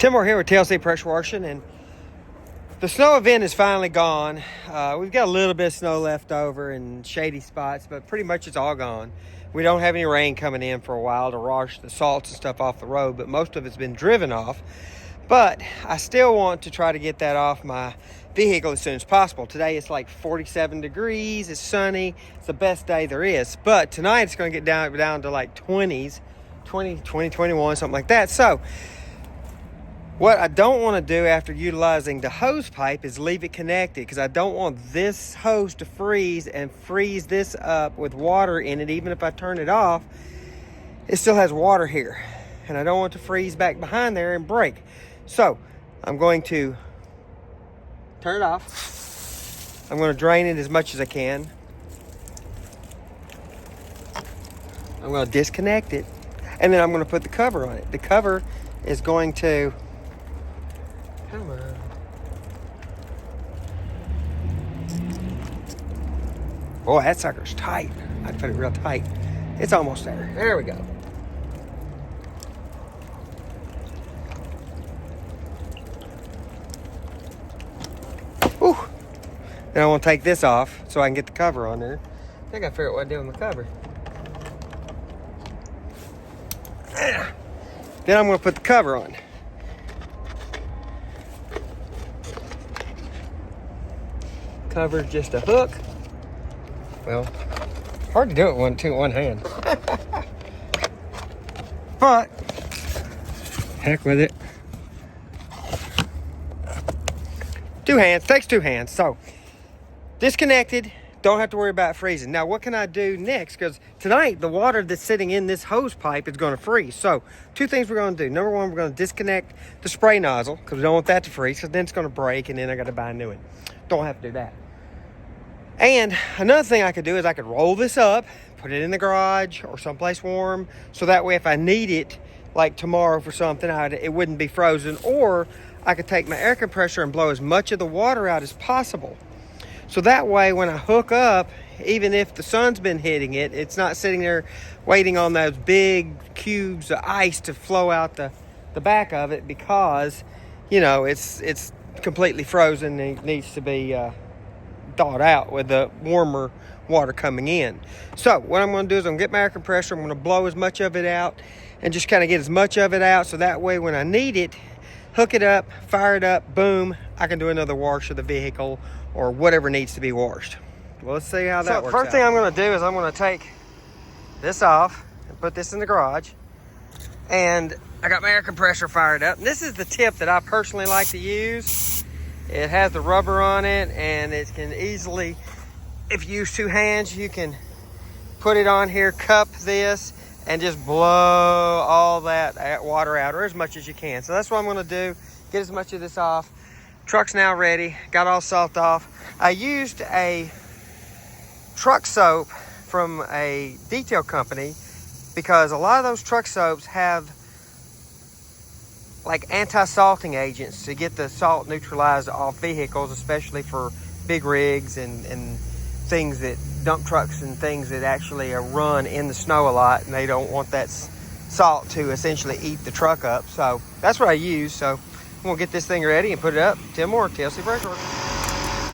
Tim Moore here with TLC Pressure Washing, and the snow event is finally gone. We've got a little bit of snow left over in shady spots, but pretty much it's all gone. We don't have any rain coming in for a while to wash the salts and stuff off the road, but most of it's been driven off. But I still want to try to get that off my vehicle as soon as possible. Today it's like 47 degrees, it's sunny, it's the best day there is. But tonight it's going to get down to like 20s, 20, 21, something like that. So what I don't want to do after utilizing the hose pipe is leave it connected, because I don't want this hose to freeze and freeze this up with water in it. Even if I turn it off, it still has water here, and I don't want it to freeze back behind there and break. So I'm going to turn it off. I'm going to drain it as much as I can. I'm going to disconnect it, and then I'm going to put the cover on it. The cover is going to... Come on. Boy, that sucker's tight. I put it real tight. It's almost there. There we go. Whew. Then I want to take this off so I can get the cover on there. I think I figured out what I did with my cover. Then I'm going to put the cover on. Cover's just a hook. Well, hard to do it with one hand. But heck with it. Two hands, takes two hands. So disconnected, don't have to worry about freezing. Now what can I do next? Because tonight the water that's sitting in this hose pipe is going to freeze. So two things we're going to do. Number one, we're going to disconnect the spray nozzle, because we don't want that to freeze, because then it's going to break and then I got to buy a new one. Don't have to do that. And another thing I could do is I could roll this up, put it in the garage or someplace warm, so that way if I need it, like tomorrow for something, it wouldn't be frozen. Or I could take my air compressor and blow as much of the water out as possible. So that way when I hook up, even if the sun's been hitting it, it's not sitting there waiting on those big cubes of ice to flow out the back of it, because, you know, it's completely frozen and it needs to be thawed out with the warmer water coming in. So what I'm going to do is I'm going to get my air compressor, I'm going to blow as much of it out and just kind of get as much of it out, so that way when I need it, hook it up, fire it up, boom, I can do another wash of the vehicle or whatever needs to be washed. Well, let's see how that works out. First thing I'm going to do is I'm going to take this off and put this in the garage. And I got my air compressor fired up. And this is the tip that I personally like to use. It has the rubber on it, and it can easily, if you use two hands, you can put it on here, cup this, and just blow all that water out, or as much as you can. So that's what I'm going to do, get as much of this off. Truck's now ready, got all salt off. I used a truck soap from a detail company, because a lot of those truck soaps have like anti-salting agents to get the salt neutralized off vehicles, especially for big rigs and things that dump trucks and things that actually run in the snow a lot, and they don't want that salt to essentially eat the truck up. So that's what I use. So I'm gonna get this thing ready and put it up. Tim Moore, TLC Pressure Washing.